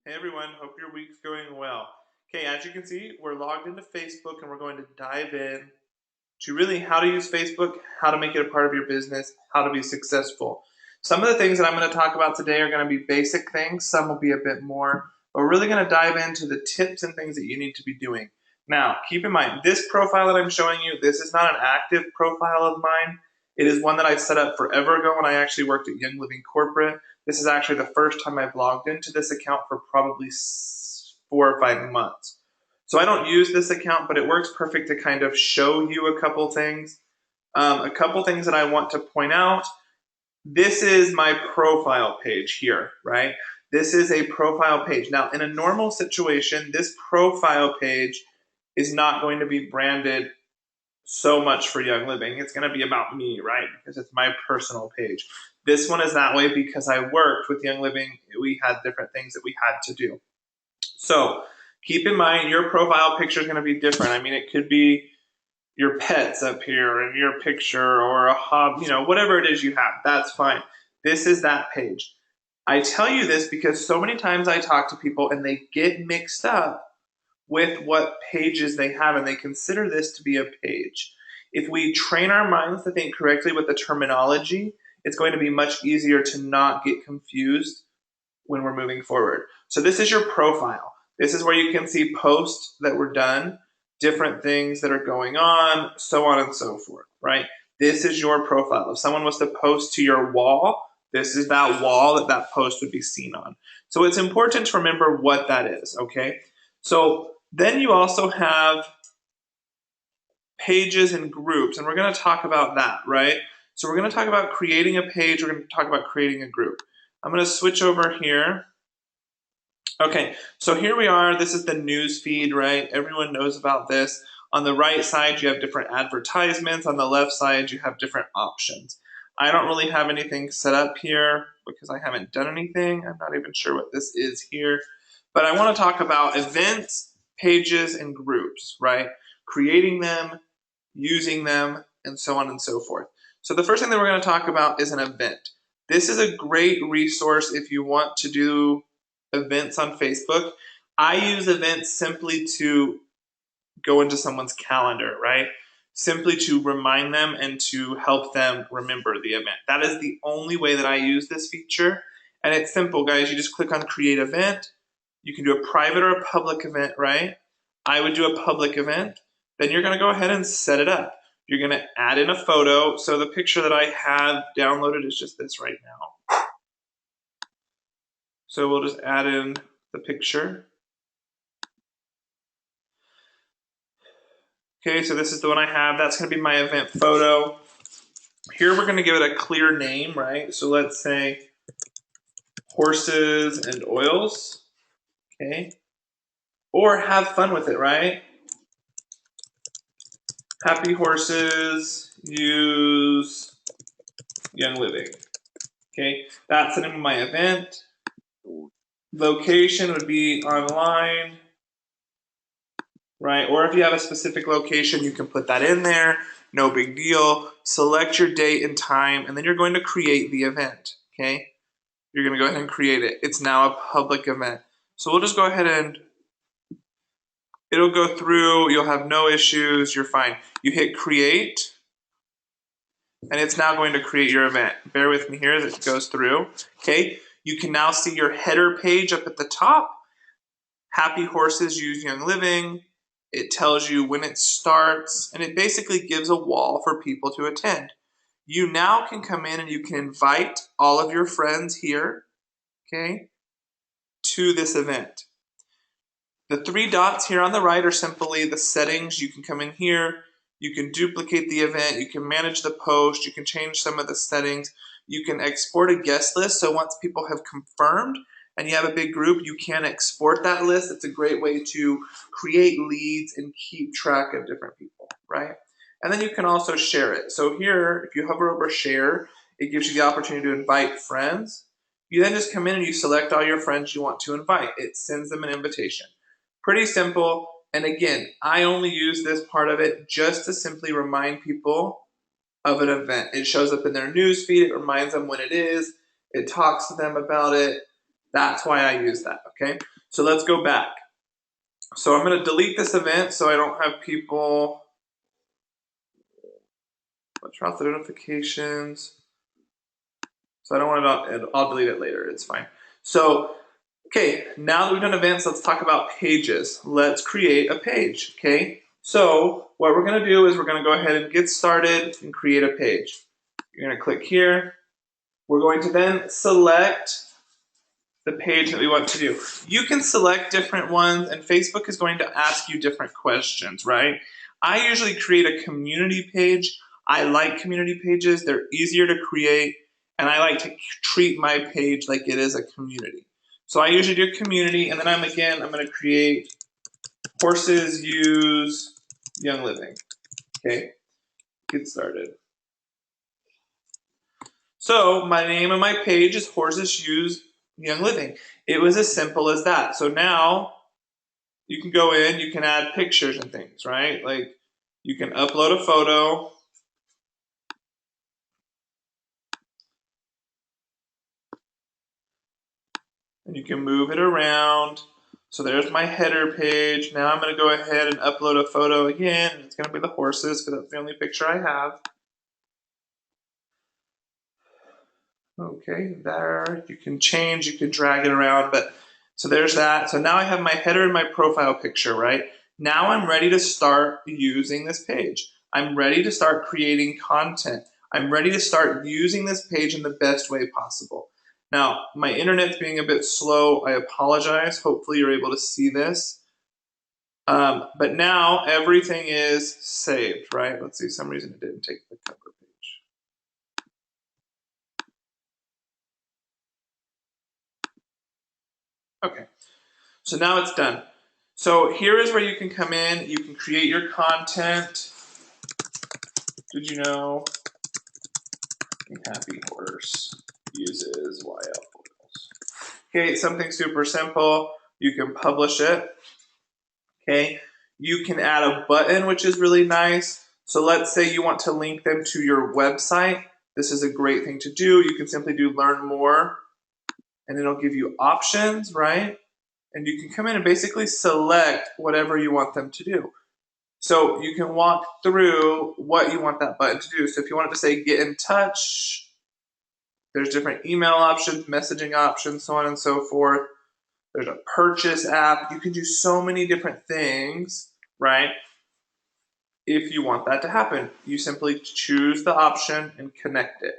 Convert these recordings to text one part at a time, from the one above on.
Hey everyone, hope your week's going well. Okay, as you can see, we're logged into Facebook and we're going to dive in to really how to use Facebook, how to make it a part of your business, how to be successful. Some of the things that I'm going to talk about today are going to be basic things, some will be a bit more, but we're really going to dive into the tips and things that you need to be doing. Now, keep in mind, this profile that I'm showing you, this is not an active profile of mine. It is one that I set up forever ago when I actually worked at Young Living Corporate. This is actually the first time I've logged into this account for probably 4 or 5 months. So I don't use this account, but it works perfect to kind of show you a couple things. A couple things that I want to point out. This is my profile page here, right? This is a profile page. Now, in a normal situation, this profile page is not going to be branded so much for Young Living. It's going to be about me, right? Because it's my personal page. This one is that way because I worked with Young Living. We had different things that we had to do. So keep in mind your profile picture is going to be different. I mean, it could be your pets up here and your picture or a hub, whatever it is you have. That's fine. This is that page. I tell you this because so many times I talk to people and they get mixed up with what pages they have and they consider this to be a page. If we train our minds to think correctly with the terminology, it's going to be much easier to not get confused when we're moving forward. So this is your profile. This is where you can see posts that were done, different things that are going on, so on and so forth, right? This is your profile. If someone was to post to your wall, this is that wall that that post would be seen on. So it's important to remember what that is, okay? So then you also have pages and groups, and we're going to talk about that, right? So we're going to talk about creating a page. We're going to talk about creating a group. I'm going to switch over here. Okay, so here we are. This is the news feed, right? Everyone knows about this. On the right side, you have different advertisements. On the left side, you have different options. I don't really have anything set up here because I haven't done anything. I'm not even sure what this is here. But I want to talk about events, pages, and groups, right? Creating them, using them, and so on and so forth. So the first thing that we're going to talk about is an event. This is a great resource if you want to do events on Facebook. I use events simply to go into someone's calendar, right? Simply to remind them and to help them remember the event. That is the only way that I use this feature. And it's simple, guys. You just click on create event. You can do a private or a public event, right? I would do a public event. Then you're going to go ahead and set it up. You're going to add in a photo. So the picture that I have downloaded is just this right now. So we'll just add in the picture. Okay, so this is the one I have. That's going to be my event photo. Here we're going to give it a clear name, right? So let's say horses and oils. Okay. Or have fun with it, right? Happy horses use Young Living. Okay, that's the name of my event. Location would be online, right? Or if you have a specific location, you can put that in there. No big deal. Select your date and time, and then you're going to create the event, okay? You're going to go ahead and create it. It's now a public event. So we'll just go ahead and it'll go through. You'll have no issues. You're fine. You hit create, and it's now going to create your event. Bear with me here as it goes through. Okay, you can now see your header page up at the top. Happy Horses Use Young Living. It tells you when it starts, and it basically gives a wall for people to attend. You now can come in and you can invite all of your friends here, okay, to this event. The three dots here on the right are simply the settings. You can come in here. You can duplicate the event, you can manage the post, you can change some of the settings, you can export a guest list, so once people have confirmed and you have a big group, you can export that list. It's a great way to create leads and keep track of different people, right? And then you can also share it. So here, if you hover over share, it gives you the opportunity to invite friends. You then just come in and you select all your friends you want to invite. It sends them an invitation. Pretty simple. And again, I only use this part of it just to simply remind people of an event. It shows up in their news feed. It reminds them when it is. It talks to them about it. That's why I use that, okay? So let's go back. So I'm going to delete this event so I don't have people. Let's route the notifications. So I don't want it, I'll delete it later, it's fine. So, okay, now that we've done events, let's talk about pages. Let's create a page, okay? So what we're gonna do is we're gonna go ahead and get started and create a page. You're gonna click here. We're going to then select the page that we want to do. You can select different ones, and Facebook is going to ask you different questions, right? I usually create a community page. I like community pages. They're easier to create, and I like to treat my page like it is a community. So I usually do community, and then I'm going to create horses use Young Living. Okay, get started. So my name of my page is Horses Use Young Living. It was as simple as that. So now you can go in, you can add pictures and things, right? Like you can upload a photo. And you can move it around. So there's my header page. Now I'm going to go ahead and upload a photo again. It's going to be the horses because that's the only picture I have. Okay, there. You can change, you can drag it around, but so there's that. So now I have my header and my profile picture, right? Now I'm ready to start using this page. I'm ready to start creating content. I'm ready to start using this page in the best way possible. Now, my internet's being a bit slow. I apologize. Hopefully you're able to see this. But now everything is saved, right? Let's see, some reason it didn't take the cover page. Okay, so now it's done. So here is where you can come in, you can create your content. Did you know a happy horse uses YL oils? Okay, something super simple. You can publish it. Okay, you can add a button, which is really nice. So let's say you want to link them to your website. This is a great thing to do. You can simply do learn more, and it'll give you options, right? And you can come in and basically select whatever you want them to do. So you can walk through what you want that button to do. So if you want it to say get in touch, there's different email options, messaging options, so on and so forth. There's a purchase app. You can do so many different things, right? If you want that to happen, you simply choose the option and connect it.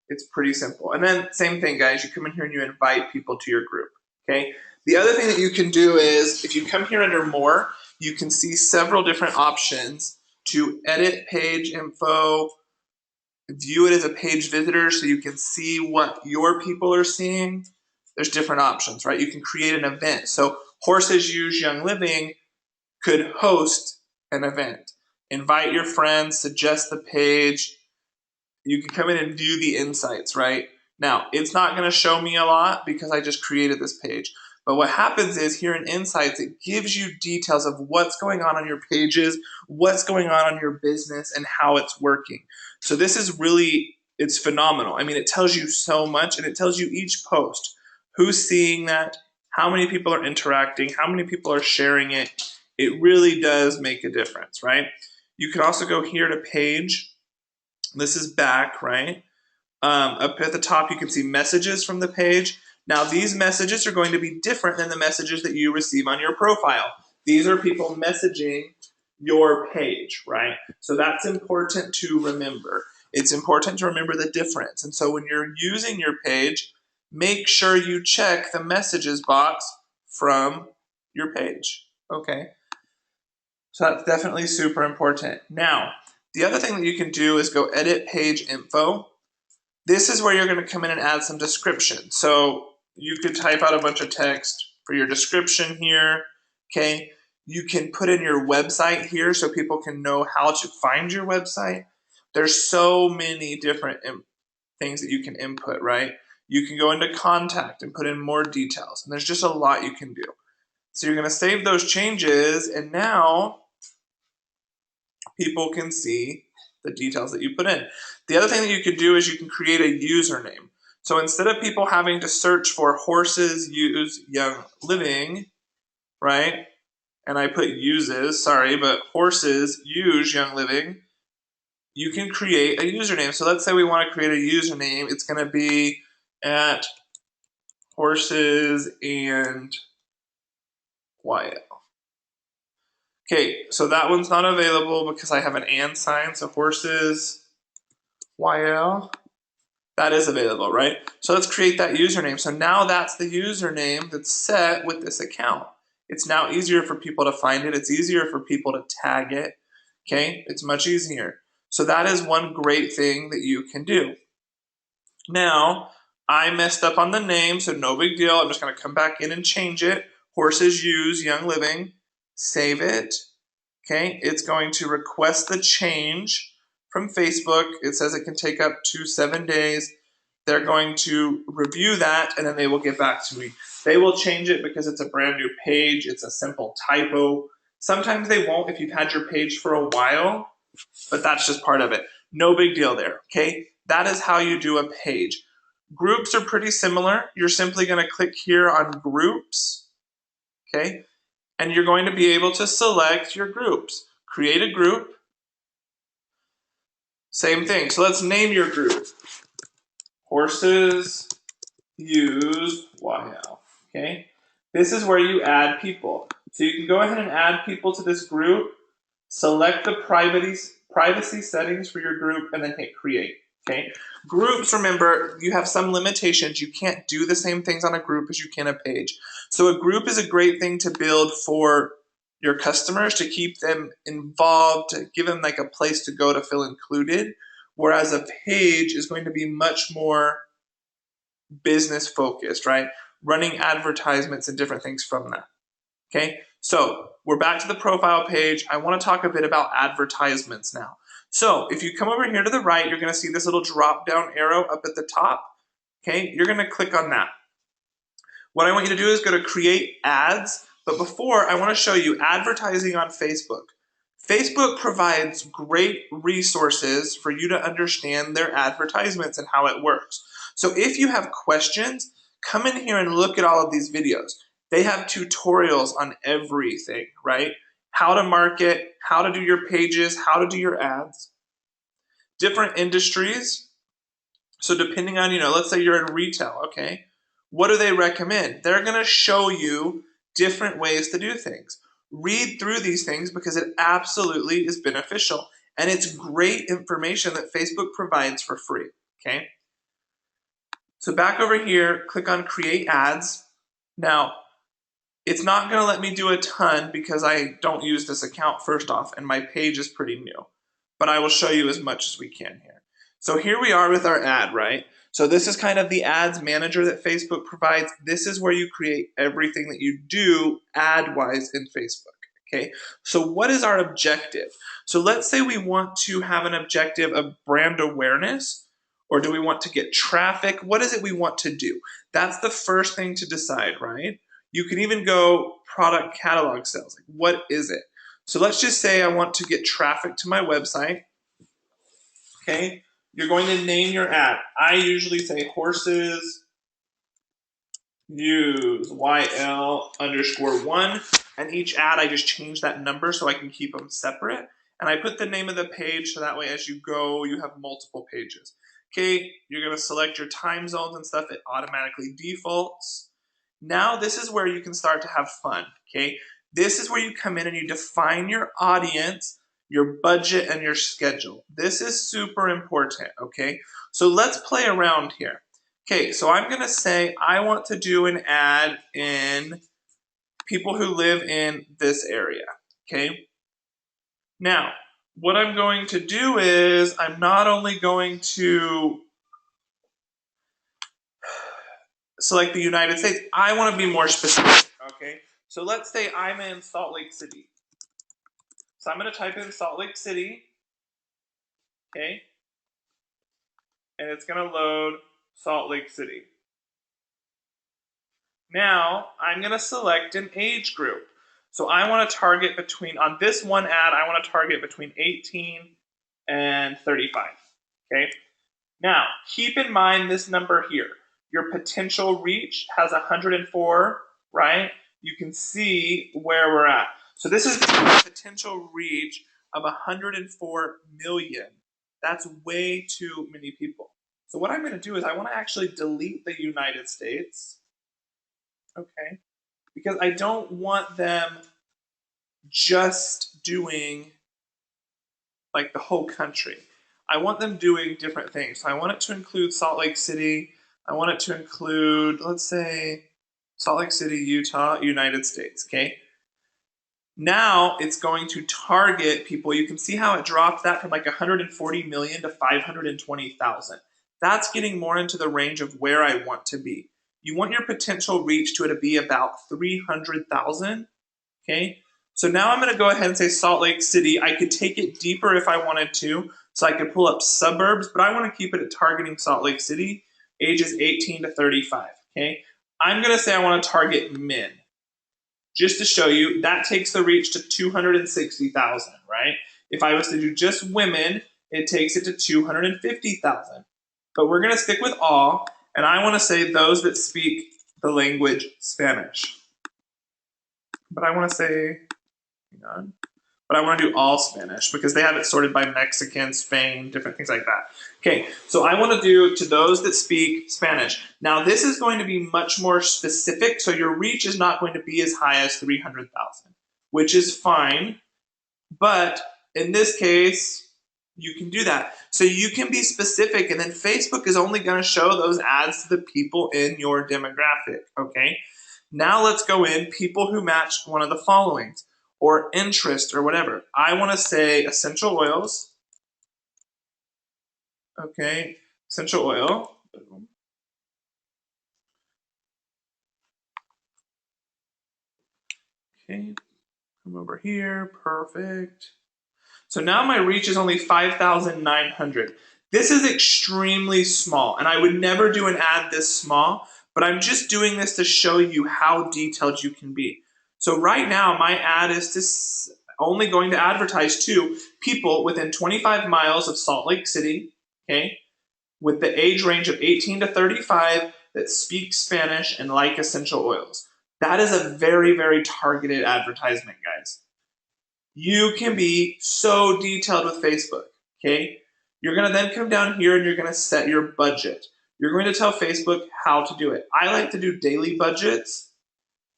It's pretty simple. And then same thing, guys, you come in here and you invite people to your group, okay? The other thing that you can do is if you come here under more, you can see several different options to edit page info, view it as a page visitor so you can see what your people are seeing. There's different options, right? You can create an event. So Horses Use Young Living could host an event. Invite your friends, suggest the page. You can come in and view the insights, right? Now, it's not going to show me a lot because I just created this page. But what happens is here in Insights, it gives you details of what's going on your pages, what's going on your business, and how it's working. So this is really, it's phenomenal. I mean, it tells you so much, and it tells you each post, who's seeing that, how many people are interacting, how many people are sharing it. It really does make a difference, right? You can also go here to page. This is back, right? Up at the top, you can see messages from the page. Now, these messages are going to be different than the messages that you receive on your profile. These are people messaging your page, right? So that's important to remember. It's important to remember the difference. And so when you're using your page, make sure you check the messages box from your page, okay? So that's definitely super important. Now, the other thing that you can do is go edit page info. This is where you're going to come in and add some description. So you could type out a bunch of text for your description here, okay? You can put in your website here so people can know how to find your website. There's so many different things that you can input, right? You can go into contact and put in more details, and there's just a lot you can do. So you're going to save those changes, and now people can see the details that you put in. The other thing that you could do is you can create a username. So instead of people having to search for horses use young living, right? And I put uses, sorry, but horses use young living, you can create a username. So let's say we want to create a username. It's going to be at horses and YL. Okay, so that one's not available because I have an and sign. So horses YL, that is available, right? So let's create that username. So now that's the username that's set with this account. It's now easier for people to find it. It's easier for people to tag it. Okay, it's much easier. So that is one great thing that you can do. Now, I messed up on the name, so no big deal. I'm just going to come back in and change it. Horses use young living. Save it. Okay, it's going to request the change from Facebook. It says it can take up to 7 days. They're going to review that, and then they will get back to me. They will change it because it's a brand new page. It's a simple typo. Sometimes they won't if you've had your page for a while, but that's just part of it. No big deal there, okay? That is how you do a page. Groups are pretty similar. You're simply going to click here on groups, okay? And you're going to be able to select your groups. Create a group. Same thing. So let's name your group. Horses use YL, okay? This is where you add people. So you can go ahead and add people to this group, select the privacy settings for your group, and then hit create, okay? Groups, remember, you have some limitations. You can't do the same things on a group as you can a page. So a group is a great thing to build for your customers, to keep them involved, to give them like a place to go to feel included, whereas a page is going to be much more business focused, right? Running advertisements and different things from that. Okay, so we're back to the profile page. I want to talk a bit about advertisements now. So if you come over here to the right, you're going to see this little drop down arrow up at the top. Okay, you're going to click on that. What I want you to do is go to create ads. But before, I want to show you advertising on Facebook. Facebook provides great resources for you to understand their advertisements and how it works. So if you have questions, come in here and look at all of these videos. They have tutorials on everything, right? How to market, how to do your pages, how to do your ads. Different industries. So depending on, let's say you're in retail, okay? What do they recommend? They're going to show you different ways to do things. Read through these things because it absolutely is beneficial. And it's great information that Facebook provides for free, okay? So back over here, click on create ads. Now, it's not going to let me do a ton because I don't use this account first off, and my page is pretty new. But I will show you as much as we can here. So here we are with our ad, right? So this is kind of the ads manager that Facebook provides. This is where you create everything that you do ad-wise in Facebook, okay? So what is our objective? So let's say we want to have an objective of brand awareness, or do we want to get traffic? What is it we want to do? That's the first thing to decide, right? You can even go product catalog sales. Like, what is it? So let's just say I want to get traffic to my website. Okay, you're going to name your ad. I usually say horses use YL_1, and each ad I just change that number so I can keep them separate. And I put the name of the page so that way as you go, you have multiple pages. Okay, you're going to select your time zones and stuff. It automatically defaults. Now this is where you can start to have fun, okay? This is where you come in and you define your audience, your budget, and your schedule. This is super important, okay? So let's play around here. Okay, so I'm going to say I want to do an ad in people who live in this area, okay? Now, what I'm going to do is I'm not only going to select the United States, I want to be more specific, okay? So let's say I'm in Salt Lake City. So I'm going to type in Salt Lake City, okay? And it's going to load Salt Lake City. Now, I'm going to select an age group. So I want to target between, on this one ad, I want to target between 18 and 35, okay? Now, keep in mind this number here. Your potential reach has 104, right? You can see where we're at. So this is the potential reach of 104 million. That's way too many people. So what I'm going to do is I want to actually delete the United States, okay? Because I don't want them just doing like the whole country. I want them doing different things. So I want it to include Salt Lake City. I want it to include, let's say, Salt Lake City, Utah, United States, okay? Now it's going to target people. You can see how it dropped that from like 140 million to 520,000. That's getting more into the range of where I want to be. You want your potential reach to be about 300,000, okay? So now I'm going to go ahead and say Salt Lake City. I could take it deeper if I wanted to. So I could pull up suburbs, but I want to keep it at targeting Salt Lake City, ages 18 to 35, okay? I'm going to say I want to target men. Just to show you, that takes the reach to 260,000, right? If I was to do just women, it takes it to 250,000. But we're going to stick with all, and I want to say those that speak the language Spanish. But I want to say, hang on. But I want to do all Spanish because they have it sorted by Mexican, Spain, different things like that. Okay, so I want to do to those that speak Spanish. Now this is going to be much more specific, so your reach is not going to be as high as 300,000, which is fine. But in this case, you can do that. So you can be specific, and then Facebook is only going to show those ads to the people in your demographic, okay? Now let's go in people who match one of the followings or interest or whatever. I want to say essential oils. Okay, essential oil. Okay, come over here. Perfect. So now my reach is only 5,900. This is extremely small, and I would never do an ad this small, but I'm just doing this to show you how detailed you can be. So right now, my ad is only going to advertise to people within 25 miles of Salt Lake City, okay, with the age range of 18 to 35 that speak Spanish and like essential oils. That is a very, very targeted advertisement, guys. You can be so detailed with Facebook, okay? You're going to then come down here and you're going to set your budget. You're going to tell Facebook how to do it. I like to do daily budgets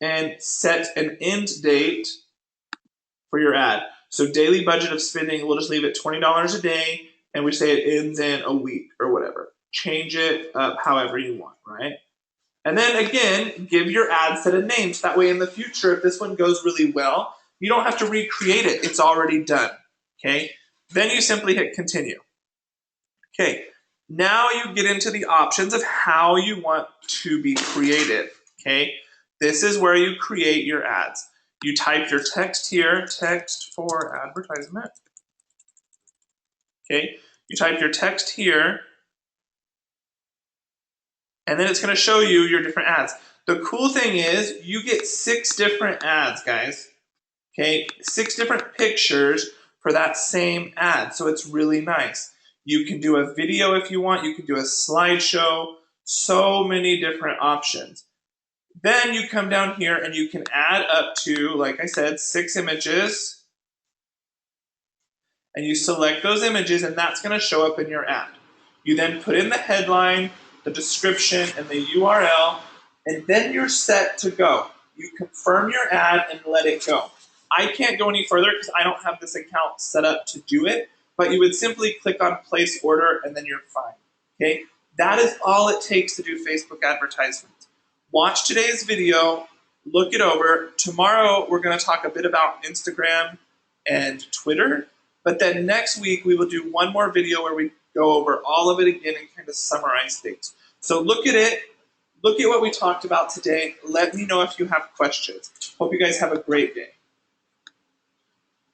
and set an end date for your ad. So daily budget of spending, we'll just leave it $20 a day, and we say it ends in a week or whatever. Change it up however you want, right? And then again, give your ad set a name. So that way in the future, if this one goes really well, you don't have to recreate it. It's already done, okay? Then you simply hit continue. Okay, now you get into the options of how you want to be created, okay? This is where you create your ads. You type your text here, text for advertisement. Okay, you type your text here, and then it's going to show you your different ads. The cool thing is you get 6 different ads, guys. Okay, 6 different pictures for that same ad, so it's really nice. You can do a video if you want. You can do a slideshow. So many different options. Then you come down here and you can add up to, like I said, 6 images. And you select those images, and that's going to show up in your ad. You then put in the headline, the description, and the URL, and then you're set to go. You confirm your ad and let it go. I can't go any further because I don't have this account set up to do it, but you would simply click on place order and then you're fine. Okay? That is all it takes to do Facebook advertisements. Watch today's video, look it over. Tomorrow we're going to talk a bit about Instagram and Twitter, but then next week we will do one more video where we go over all of it again and kind of summarize things. So look at it, look at what we talked about today. Let me know if you have questions. Hope you guys have a great day.